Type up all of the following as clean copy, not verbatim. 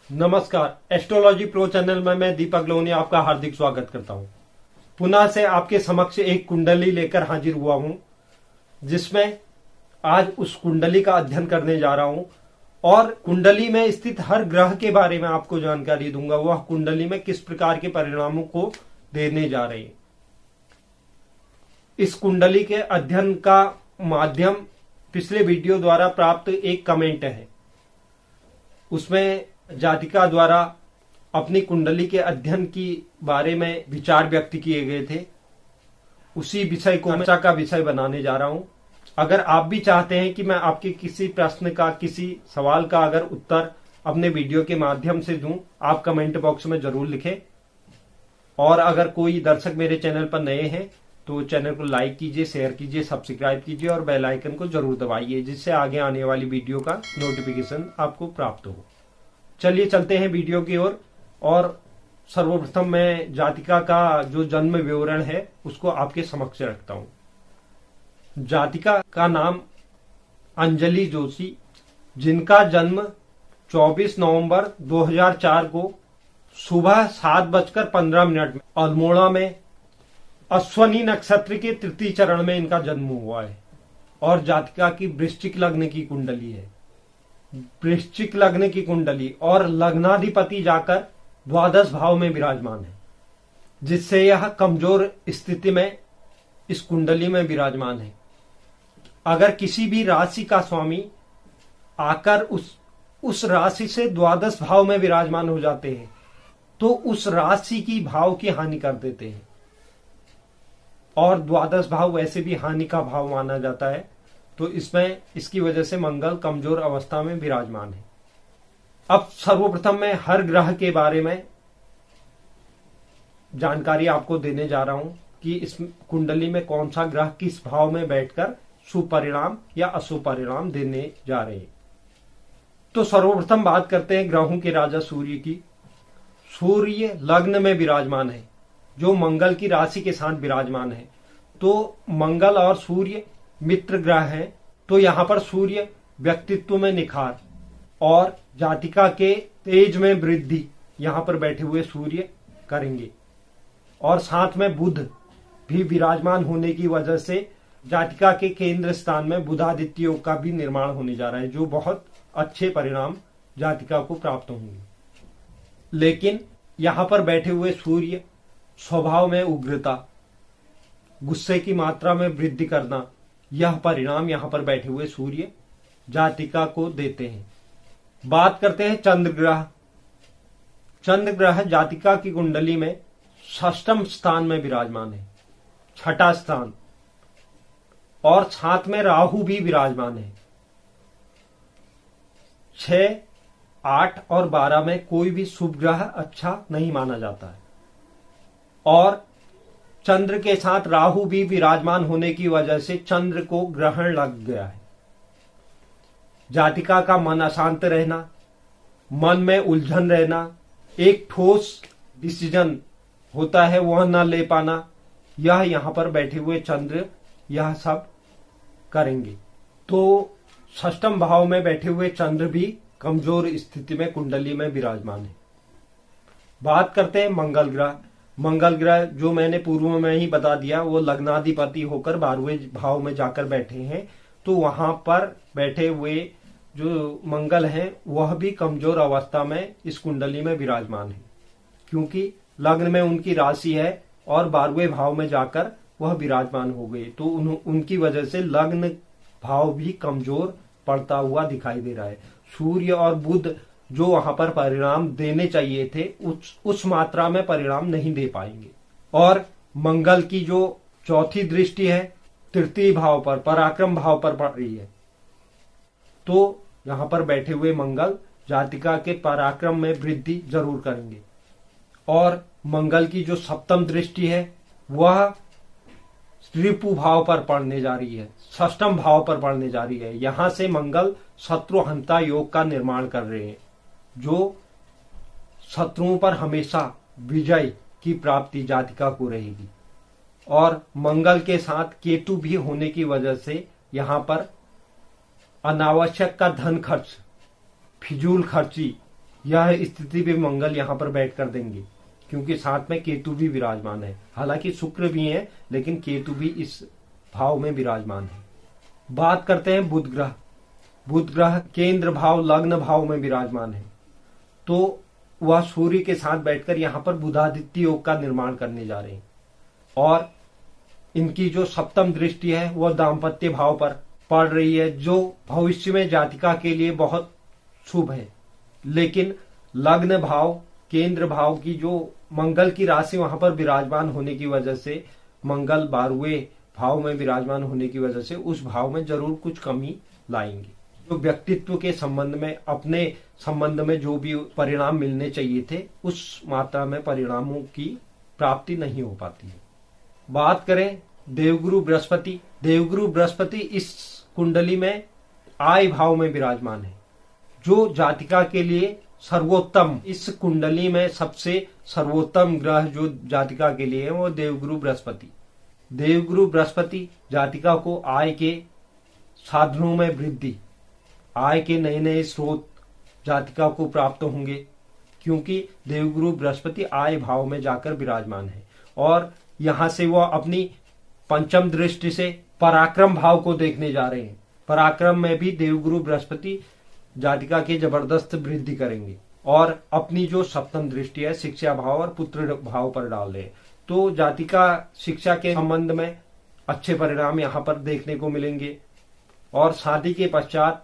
नमस्कार, astrology pro channel में मैं दीपक लोनिया आपका हार्दिक स्वागत करता हूं। पुनः से आपके समक्ष एक कुंडली लेकर हाजिर हुआ हूं, जिसमें आज उस कुंडली का अध्ययन करने जा रहा हूं और कुंडली में स्थित हर ग्रह के बारे में आपको जानकारी दूंगा। वह कुंडली में किस प्रकार के परिणामों को देने जा रहे हैं। इस कुंडली के अध्ययन का माध्यम पिछले वीडियो द्वारा प्राप्त एक कमेंट है। उसमें जातिका द्वारा अपनी कुंडली के अध्ययन की बारे में विचार व्यक्त किए गए थे। उसी विषय को चर्चा का विषय बनाने जा रहा हूं। अगर आप भी चाहते हैं कि मैं आपके किसी प्रश्न का, किसी सवाल का अगर उत्तर अपने वीडियो के माध्यम से दूं, आप कमेंट बॉक्स में जरूर लिखें। और अगर कोई दर्शक मेरे चैनल पर नए हैं तो चैनल को लाइक कीजिए, शेयर कीजिए, सब्सक्राइब कीजिए और बेल आइकन को जरूर दबाइए, जिससे आगे आने वाली वीडियो का नोटिफिकेशन आपको प्राप्त हो। चलिए चलते हैं वीडियो की ओर। और सर्वप्रथम मैं जातिका का जो जन्म विवरण है उसको आपके समक्ष रखता हूं। जातिका का नाम अंजलि जोशी, जिनका जन्म 24 नवंबर 2004 को सुबह 7:15 में अल्मोड़ा में अश्वनी नक्षत्र के तृतीय चरण में इनका जन्म हुआ है। और जातिका की वृश्चिक लग्न की कुंडली है। वृश्चिक लग्न की कुंडली और लग्नाधिपति जाकर द्वादश भाव में विराजमान है, जिससे यह कमजोर स्थिति में इस कुंडली में विराजमान है। अगर किसी भी राशि का स्वामी आकर उस राशि से द्वादश भाव में विराजमान हो जाते हैं तो उस राशि की भाव की हानि कर देते हैं। और द्वादश भाव वैसे भी हानि का भाव माना जाता है, तो इसमें इसकी वजह से मंगल कमजोर अवस्था में विराजमान है। अब सर्वप्रथम मैं हर ग्रह के बारे में जानकारी आपको देने जा रहा हूं कि इस कुंडली में कौन सा ग्रह किस भाव में बैठकर शुभ परिणाम या अशुभ परिणाम देने जा रहे हैं। तो सर्वप्रथम बात करते हैं ग्रहों के राजा सूर्य की। सूर्य लग्न में विराजमान है, जो मंगल की राशि के साथ विराजमान है। तो मंगल और सूर्य मित्र ग्रह है, तो यहां पर सूर्य व्यक्तित्व में निखार और जातिका के तेज में वृद्धि यहां पर बैठे हुए सूर्य करेंगे। और साथ में बुध भी विराजमान होने की वजह से जातिका के केंद्र स्थान में बुधादित्य योग का भी निर्माण होने जा रहा है, जो बहुत अच्छे परिणाम जातिका को प्राप्त होंगे। लेकिन यहां पर बैठे हुए सूर्य स्वभाव में उग्रता, गुस्से की मात्रा में वृद्धि करना, यह परिणाम यहां पर बैठे हुए सूर्य जातिका को देते हैं। बात करते हैं चंद्र ग्रह। चंद्र ग्रह जातिका की कुंडली में षष्ठम स्थान में विराजमान है, छठा स्थान। और साथ में राहु भी विराजमान है। 6, 8 और 12 में कोई भी शुभ ग्रह अच्छा नहीं माना जाता है। और चंद्र के साथ राहु भी विराजमान होने की वजह से चंद्र को ग्रहण लग गया है। जातिका का मन अशांत रहना, मन में उलझन रहना, एक ठोस डिसीजन होता है वह न ले पाना, यह यहां पर बैठे हुए चंद्र यह सब करेंगे। तो षष्ठम भाव में बैठे हुए चंद्र भी कमजोर स्थिति में कुंडली में विराजमान है। बात करते हैं मंगल ग्रह। मंगल ग्रह जो मैंने पूर्व में ही बता दिया, वो लग्नाधिपति होकर 12वें भाव में जाकर बैठे हैं। तो वहां पर बैठे हुए जो मंगल हैं वह भी कमजोर अवस्था में इस कुंडली में विराजमान है, क्योंकि लग्न में उनकी राशि है और 12वें भाव में जाकर वह विराजमान हो गए। तो उनकी वजह से लग्न भाव भी कमजोर पड़ता हुआ दिखाई दे रहा है। सूर्य और बुध जो वहां पर परिणाम देने चाहिए थे उस मात्रा में परिणाम नहीं दे पाएंगे। और मंगल की जो चौथी दृष्टि है तृतीय भाव पर, पराक्रम भाव पर पड़ रही है। तो यहां पर बैठे हुए मंगल जातिका के पराक्रम में वृद्धि जरूर करेंगे। और मंगल की जो सप्तम दृष्टि है वह रिपु भाव पर पड़ने जा रही है, षष्ठम भाव पर पड़ने जा रही है। यहां से मंगल शत्रुहंता योग का निर्माण कर रहे हैं, जो शत्रुओं पर हमेशा विजय की प्राप्ति जातिका को रहेगी। और मंगल के साथ केतु भी होने की वजह से यहां पर अनावश्यक का धन खर्च, फिजूल खर्ची यह स्थिति भी मंगल यहाँ पर बैठ कर देंगे, क्योंकि साथ में केतु भी विराजमान है। हालांकि शुक्र भी है, लेकिन केतु भी इस भाव में विराजमान है। बात करते हैं बुध ग्रह। बुध ग्रह केंद्र भाव लग्न भाव में विराजमान है, तो वह सूर्य के साथ बैठकर यहाँ पर बुधादित्य योग का निर्माण करने जा रहे हैं। और इनकी जो सप्तम दृष्टि है वह दाम्पत्य भाव पर पड़ रही है, जो भविष्य में जातिका के लिए बहुत शुभ है। लेकिन लग्न भाव केंद्र भाव की जो मंगल की राशि वहां पर विराजमान होने की वजह से, मंगल 12वें भाव में विराजमान होने की वजह से उस भाव में जरूर कुछ कमी लाएंगे। जो व्यक्तित्व के संबंध में, अपने संबंध में जो भी परिणाम मिलने चाहिए थे, उस मात्रा में परिणामों की प्राप्ति नहीं हो पाती है। बात करें देवगुरु बृहस्पति। देवगुरु बृहस्पति इस कुंडली में आय भाव में विराजमान है, जो जातिका के लिए सर्वोत्तम, इस कुंडली में सबसे सर्वोत्तम ग्रह जो जातिका के लिए है वो देवगुरु बृहस्पति। देवगुरु बृहस्पति जातिका को आय के साधनों में वृद्धि, आय के नए नए स्रोत जातिका को प्राप्त होंगे, क्योंकि देवगुरु बृहस्पति आय भाव में जाकर विराजमान है। और यहां से वह अपनी पंचम दृष्टि से पराक्रम भाव को देखने जा रहे हैं। पराक्रम में भी देवगुरु बृहस्पति जातिका के जबरदस्त वृद्धि करेंगे, और अपनी जो सप्तम दृष्टि है शिक्षा भाव और पुत्र भाव पर डाल रहे हैं। तो जातिका शिक्षा के संबंध में अच्छे परिणाम यहाँ पर देखने को मिलेंगे, और शादी के पश्चात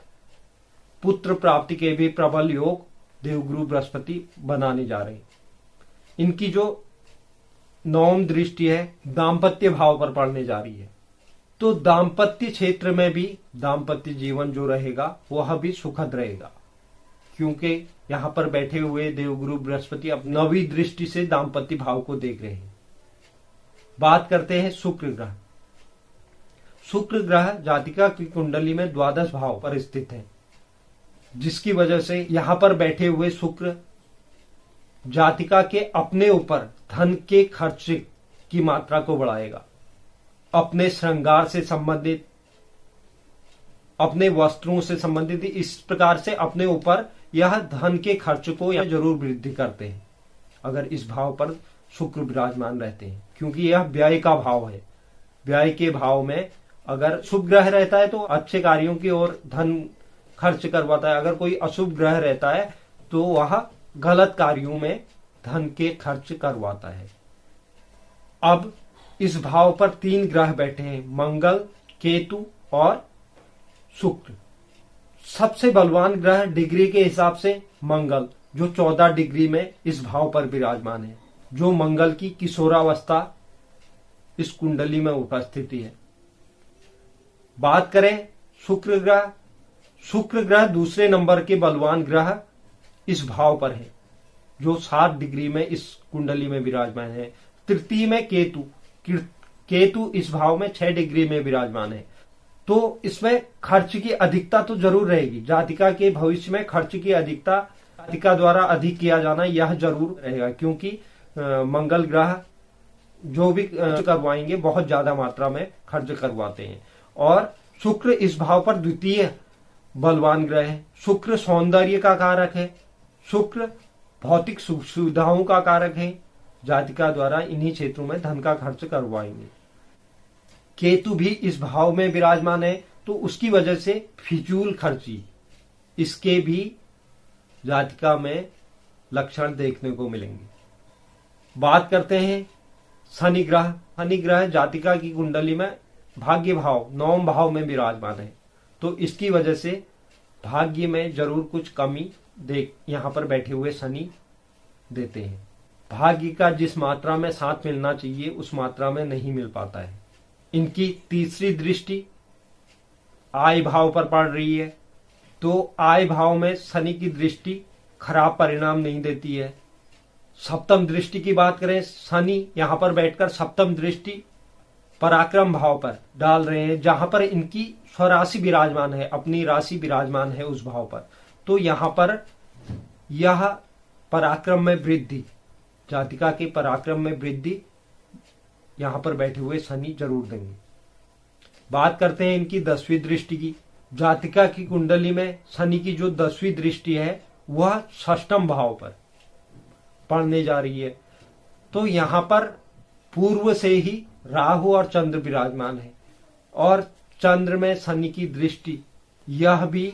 पुत्र प्राप्ति के भी प्रबल योग देवगुरु बृहस्पति बनाने जा रहे हैं। इनकी जो नवम दृष्टि है दाम्पत्य भाव पर पड़ने जा रही है, तो दाम्पत्य क्षेत्र में भी दाम्पत्य जीवन जो रहेगा वह भी सुखद रहेगा, क्योंकि यहाँ पर बैठे हुए देवगुरु बृहस्पति अब नवी दृष्टि से दाम्पत्य भाव को देख रहे हैं। बात करते हैं शुक्र ग्रह। शुक्र ग्रह जातिका की कुंडली में द्वादश भाव पर स्थित है, जिसकी वजह से यहाँ पर बैठे हुए शुक्र जातिका के अपने ऊपर धन के खर्च की मात्रा को बढ़ाएगा। अपने श्रृंगार से संबंधित, अपने वस्त्रों से संबंधित, इस प्रकार से अपने ऊपर यह धन के खर्च को यह जरूर वृद्धि करते हैं अगर इस भाव पर शुक्र विराजमान रहते हैं, क्योंकि यह व्यय का भाव है। व्यय के भाव में अगर शुभ ग्रह रहता है तो अच्छे कार्यों की ओर धन खर्च करवाता है, अगर कोई अशुभ ग्रह रहता है तो वह गलत कार्यों में धन के खर्च करवाता है। अब इस भाव पर 3 ग्रह बैठे हैं, मंगल, केतु और शुक्र। सबसे बलवान ग्रह डिग्री के हिसाब से मंगल, जो 14 डिग्री में इस भाव पर विराजमान है, जो मंगल की किशोरावस्था इस कुंडली में उपस्थिति है। बात करें शुक्र ग्रह। शुक्र ग्रह दूसरे नंबर के बलवान ग्रह इस भाव पर है, जो 7 डिग्री में इस कुंडली में विराजमान है। तृतीय में केतु, केतु इस भाव में 6 डिग्री में विराजमान है। तो इसमें खर्च की अधिकता तो जरूर रहेगी, जातिका के भविष्य में खर्च की अधिकता जातिका द्वारा अधिक किया जाना यह जरूर रहेगा, क्योंकि मंगल ग्रह जो भी खर्च करवाएंगे बहुत ज्यादा मात्रा में खर्च करवाते हैं। और शुक्र इस भाव पर द्वितीय बलवान ग्रह है। शुक्र सौंदर्य का कारक है, शुक्र भौतिक सुख सुविधाओं का कारक है, जातिका द्वारा इन्हीं क्षेत्रों में धन का खर्च करवाएंगे। केतु भी इस भाव में विराजमान है, तो उसकी वजह से फिजूल खर्ची इसके भी जातिका में लक्षण देखने को मिलेंगे। बात करते हैं शनि ग्रह। शनि ग्रह जातिका की कुंडली में भाग्य भाव 9वें भाव में विराजमान है, तो इसकी वजह से भाग्य में जरूर कुछ कमी यहाँ पर बैठे हुए शनि देते हैं। भाग्य का जिस मात्रा में साथ मिलना चाहिए उस मात्रा में नहीं मिल पाता है। इनकी तीसरी दृष्टि आय भाव पर पड़ रही है, तो आय भाव में शनि की दृष्टि खराब परिणाम नहीं देती है। सप्तम दृष्टि की बात करें, शनि यहाँ पर बैठकर सप्तम दृष्टि पराक्रम भाव पर डाल रहे हैं, जहां पर इनकी स्वराशि विराजमान है, अपनी राशि विराजमान है उस भाव पर। तो यहाँ पर यह पराक्रम में वृद्धि, जातिका के पराक्रम में वृद्धि यहाँ पर बैठे हुए शनि जरूर देंगे। बात करते हैं इनकी 10वीं दृष्टि की। जातिका की कुंडली में शनि की जो 10वीं दृष्टि है वह षष्ठम भाव पर पड़ने जा रही है। तो यहां पर पूर्व से ही राहु और चंद्र विराजमान है और चंद्र में शनि की दृष्टि, यह भी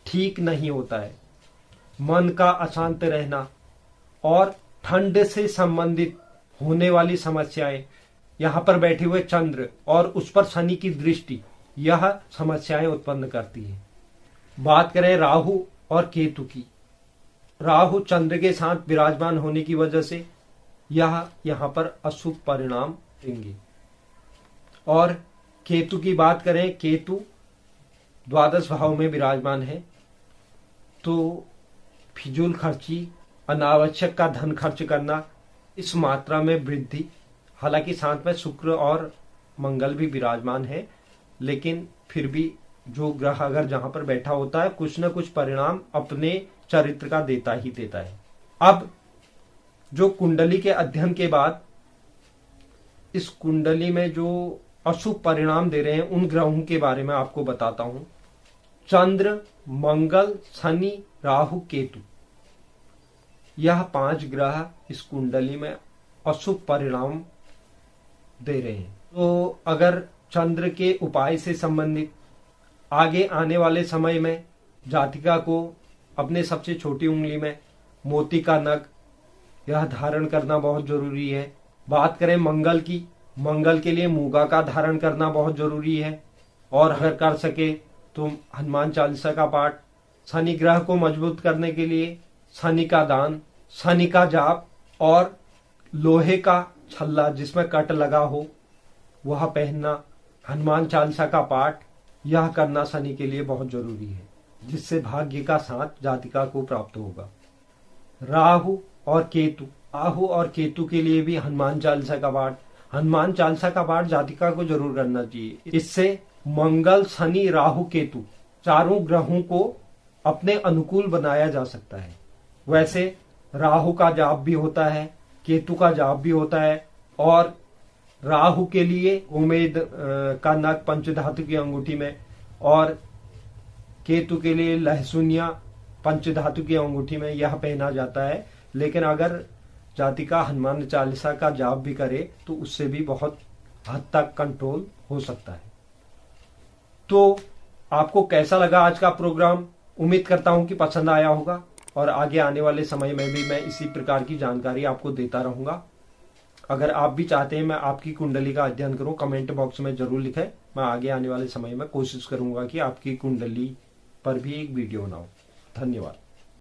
ठीक नहीं होता है। मन का अशांत रहना और ठंड से संबंधित होने वाली समस्याएं, यहां पर बैठे हुए चंद्र और उस पर शनि की दृष्टि, यह समस्याएं उत्पन्न करती है। बात करें राहु और केतु की, राहु चंद्र के साथ विराजमान होने की वजह से यह यहां पर अशुभ परिणाम देंगे। और केतु की बात करें, केतु द्वादश भाव में विराजमान है, तो फिजूल खर्ची, अनावश्यक का धन खर्च करना, इस मात्रा में वृद्धि। हालांकि साथ में शुक्र और मंगल भी विराजमान है, लेकिन फिर भी जो ग्रह अगर जहां पर बैठा होता है कुछ न कुछ परिणाम अपने चरित्र का देता ही देता है। अब जो कुंडली के अध्ययन के बाद इस कुंडली में जो अशुभ परिणाम दे रहे हैं उन ग्रहों के बारे में आपको बताता हूं। चंद्र, मंगल, शनि, राहु, केतु, यह 5 ग्रह इस कुंडली में अशुभ परिणाम दे रहे हैं। तो अगर चंद्र के उपाय से संबंधित आगे आने वाले समय में जातिका को अपने सबसे छोटी उंगली में मोती का नग यह धारण करना बहुत जरूरी है। बात करें मंगल की, मंगल के लिए मूंगा का धारण करना बहुत जरूरी है और अगर कर सके तो हनुमान चालीसा का पाठ। शनि ग्रह को मजबूत करने के लिए शनि का दान, शनि का जाप और लोहे का छल्ला जिसमें कट लगा हो वह पहनना, हनुमान चालीसा का पाठ, यह करना शनि के लिए बहुत जरूरी है, जिससे भाग्य का साथ जातिका को प्राप्त होगा। राहु और केतु, राहु और केतु के लिए भी हनुमान चालीसा का पाठ, हनुमान चालीसा का पाठ जातिका को जरूर करना चाहिए। इससे मंगल, शनि, राहु, केतु चारों ग्रहों को अपने अनुकूल बनाया जा सकता है। वैसे राहु का जाप भी होता है, केतु का जाप भी होता है और राहु के लिए उमेद का नग पंचधातु की अंगूठी में और केतु के लिए लहसुनिया पंचधातु की अंगूठी में यह पहना जाता है। लेकिन अगर जातिका हनुमान चालीसा का जाप भी करे तो उससे भी बहुत हद तक कंट्रोल हो सकता है। तो आपको कैसा लगा आज का प्रोग्राम? उम्मीद करता हूं कि पसंद आया होगा और आगे आने वाले समय में भी मैं इसी प्रकार की जानकारी आपको देता रहूंगा। अगर आप भी चाहते हैं मैं आपकी कुंडली का अध्ययन करूं, कमेंट बॉक्स में जरूर लिखें। मैं आगे आने वाले समय में कोशिश करूंगा कि आपकी कुंडली पर भी एक वीडियो बनाऊं। धन्यवाद।